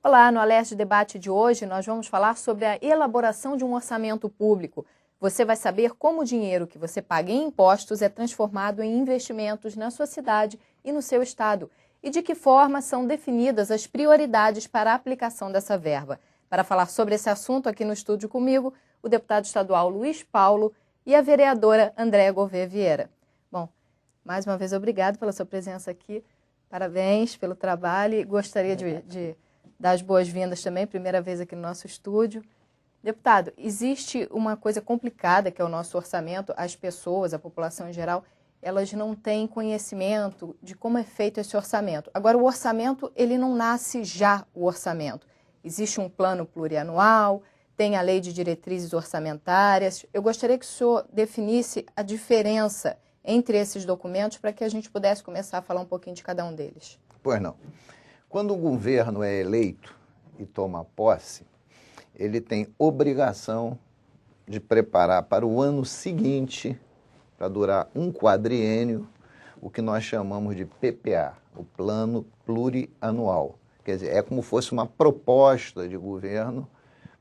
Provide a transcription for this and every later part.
Olá, no Alerj Debate de hoje nós vamos falar sobre a elaboração de um orçamento público. Você vai saber como o dinheiro que você paga em impostos é transformado em investimentos na sua cidade e no seu estado e de que forma são definidas as prioridades para a aplicação dessa verba. Para falar sobre esse assunto aqui no estúdio comigo, o deputado estadual Luiz Paulo e a vereadora Andréa Gouveia Vieira. Bom, mais uma vez obrigado pela sua presença aqui, parabéns pelo trabalho e gostaria de dar as boas-vindas também, primeira vez aqui no nosso estúdio. Deputado, existe uma coisa complicada que é o nosso orçamento, as pessoas, a população em geral, elas não têm conhecimento de como é feito esse orçamento. Agora, o orçamento, ele não nasce já o orçamento. Existe um plano plurianual, tem a lei de diretrizes orçamentárias. Eu gostaria que o senhor definisse a diferença entre esses documentos para que a gente pudesse começar a falar um pouquinho de cada um deles. Pois não. Quando o governo é eleito e toma posse, ele tem obrigação de preparar para o ano seguinte, para durar um quadriênio, o que nós chamamos de PPA, o Plano Plurianual. Quer dizer, é como se fosse uma proposta de governo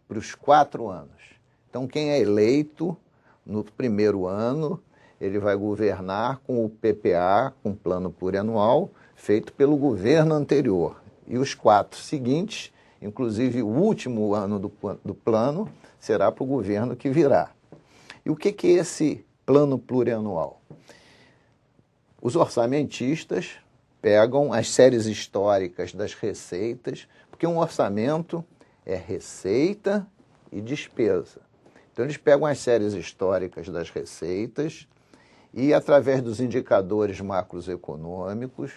para os 4 anos. Então, quem é eleito no primeiro ano, ele vai governar com o PPA, com o Plano Plurianual, feito pelo governo anterior. E os 4 seguintes, inclusive o último ano do plano, será para o governo que virá. E o que é esse plano plurianual? Os orçamentistas pegam as séries históricas das receitas, porque um orçamento é receita e despesa. Então, eles pegam as séries históricas das receitas e, através dos indicadores macroeconômicos,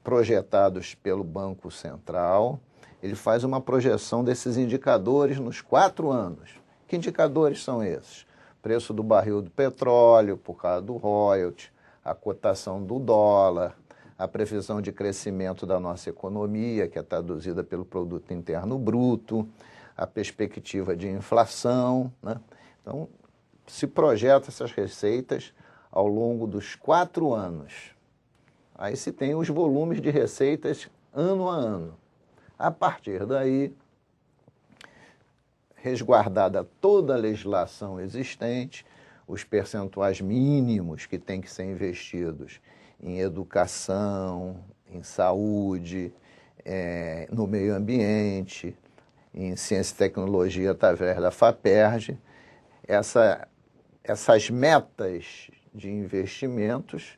projetados pelo Banco Central, ele faz uma projeção desses indicadores nos 4 anos. Que indicadores são esses? Preço do barril do petróleo, por causa do royalty, a cotação do dólar, a previsão de crescimento da nossa economia, que é traduzida pelo Produto Interno Bruto, a perspectiva de inflação, né? Então, se projeta essas receitas ao longo dos 4 anos. Aí se tem os volumes de receitas ano a ano. A partir daí, resguardada toda a legislação existente, os percentuais mínimos que têm que ser investidos em educação, em saúde, no meio ambiente, em ciência e tecnologia através da FAPERJ, essas metas de investimentos,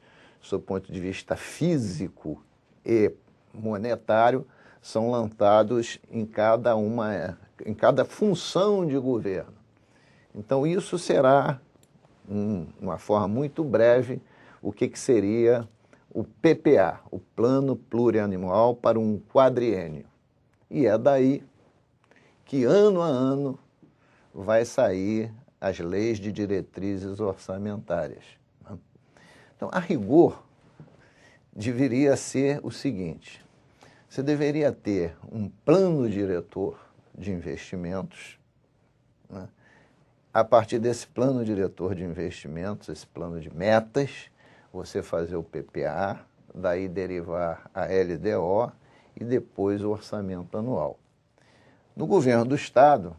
do ponto de vista físico e monetário, são lançados em cada função de governo. Então, isso será, uma forma muito breve, o que seria o PPA, o Plano Plurianual para um quadriênio. E é daí que, ano a ano, vai sair as leis de diretrizes orçamentárias. Então, a rigor, deveria ser o seguinte: você deveria ter um plano diretor de investimentos, né? A partir desse plano diretor de investimentos, esse plano de metas, você fazer o PPA, daí derivar a LDO e depois o orçamento anual. No governo do Estado,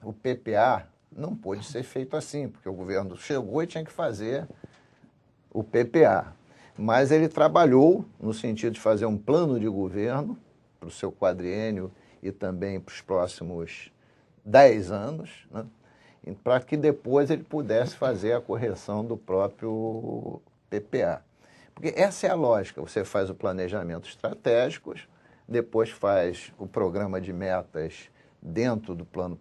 o PPA não pôde ser feito assim, porque o governo chegou e tinha que fazer o PPA. Mas ele trabalhou no sentido de fazer um plano de governo para o seu quadriênio e também para os próximos 10 anos, né? Para que depois ele pudesse fazer a correção do próprio PPA. Porque essa é a lógica: você faz o planejamento estratégico, depois faz o programa de metas dentro do plano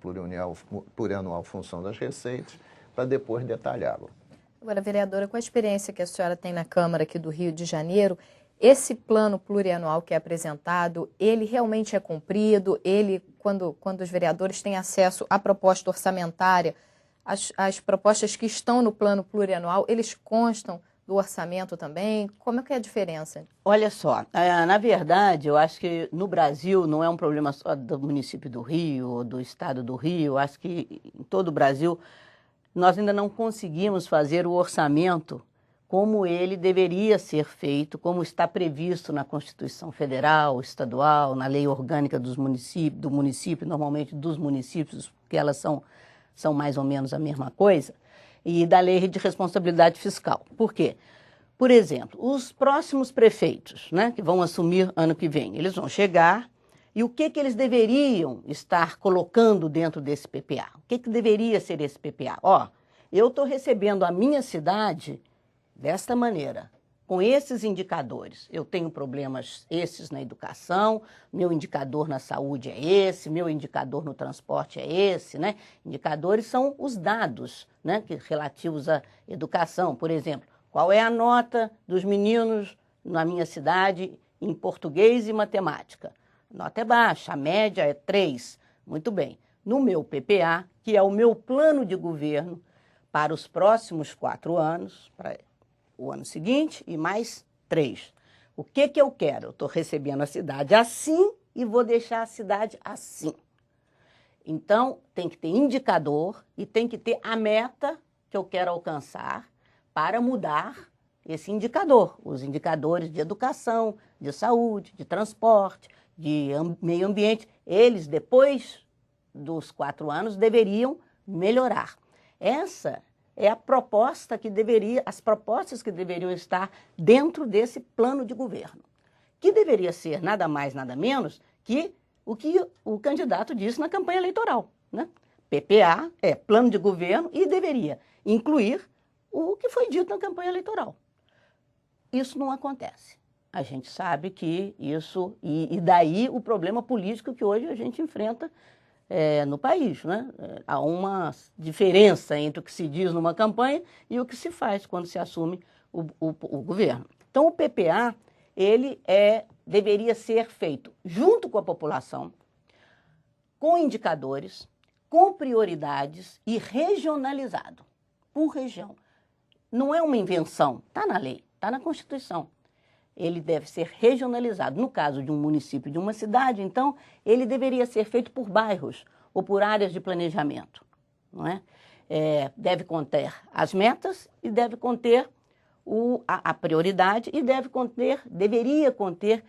plurianual função das receitas, para depois detalhá-lo. Agora, vereadora, com a experiência que a senhora tem na Câmara aqui do Rio de Janeiro, esse plano plurianual que é apresentado, ele realmente é cumprido? Ele, quando os vereadores têm acesso à proposta orçamentária, as propostas que estão no plano plurianual, eles constam do orçamento também? Como é que é a diferença? Olha só, na verdade, eu acho que no Brasil não é um problema só do município do Rio ou do estado do Rio. Eu acho que em todo o Brasil nós ainda não conseguimos fazer o orçamento como ele deveria ser feito, como está previsto na Constituição Federal, estadual, na lei orgânica dos municípios, do município, normalmente dos municípios, porque elas são mais ou menos a mesma coisa, e da lei de responsabilidade fiscal. Por quê? Por exemplo, os próximos prefeitos, né, que vão assumir ano que vem, eles vão chegar e o que eles deveriam estar colocando dentro desse PPA? O que deveria ser esse PPA? Ó, eu estou recebendo a minha cidade desta maneira, com esses indicadores. Eu tenho problemas esses na educação, meu indicador na saúde é esse, meu indicador no transporte é esse, né? Indicadores são os dados, né, relativos à educação. Por exemplo, qual é a nota dos meninos na minha cidade em português e matemática? A nota é baixa, a média é 3. Muito bem. No meu PPA, que é o meu plano de governo para os próximos 4 anos, para o ano seguinte e mais 3. O que eu quero? Eu estou recebendo a cidade assim e vou deixar a cidade assim. Então, tem que ter indicador e tem que ter a meta que eu quero alcançar para mudar esse indicador. Os indicadores de educação, de saúde, de transporte, de meio ambiente, eles, depois dos 4 anos, deveriam melhorar. Essa é a proposta que as propostas que deveriam estar dentro desse plano de governo, que deveria ser nada mais, nada menos que o candidato disse na campanha eleitoral, né? PPA é plano de governo e deveria incluir o que foi dito na campanha eleitoral. Isso não acontece. A gente sabe que isso, e daí o problema político que hoje a gente enfrenta no país, né? Há uma diferença entre o que se diz numa campanha e o que se faz quando se assume o governo. Então, o PPA, ele deveria ser feito junto com a população, com indicadores, com prioridades e regionalizado, por região. Não é uma invenção, está na lei, está na Constituição. Ele deve ser regionalizado. No caso de um município, de uma cidade, então, ele deveria ser feito por bairros ou por áreas de planejamento, não é? Deve conter as metas e deve conter a prioridade e deveria conter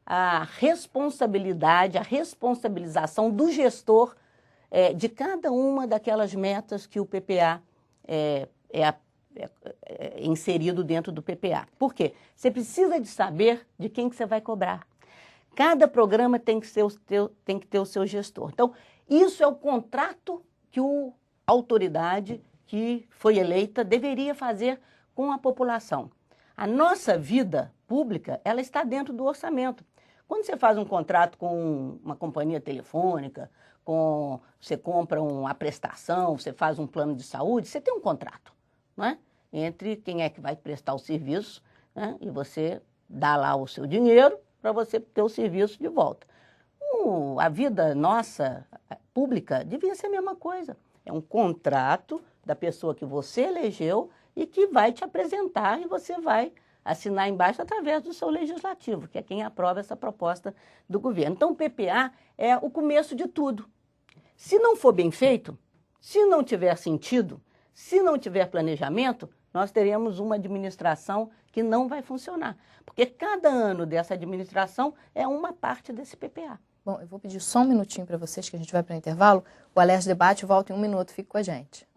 a responsabilidade, a responsabilização do gestor de cada uma daquelas metas que o PPA inserido dentro do PPA. Por quê? Você precisa de saber de quem que você vai cobrar. Cada programa tem que ter o seu gestor. Então, isso é o contrato que a autoridade que foi eleita deveria fazer com a população. A nossa vida pública, ela está dentro do orçamento. Quando você faz um contrato com uma companhia telefônica, você compra uma prestação, você faz um plano de saúde, você tem um contrato, não é? Entre quem é que vai prestar o serviço, né? E você dá lá o seu dinheiro para você ter o serviço de volta. A vida nossa, pública, devia ser a mesma coisa. É um contrato da pessoa que você elegeu e que vai te apresentar e você vai assinar embaixo através do seu legislativo, que é quem aprova essa proposta do governo. Então, o PPA é o começo de tudo. Se não for bem feito, se não tiver sentido, se não tiver planejamento, nós teremos uma administração que não vai funcionar, porque cada ano dessa administração é uma parte desse PPA. Bom, eu vou pedir só um minutinho para vocês, que a gente vai para o intervalo. O Alerj Debate volta em 1 minuto, fique com a gente.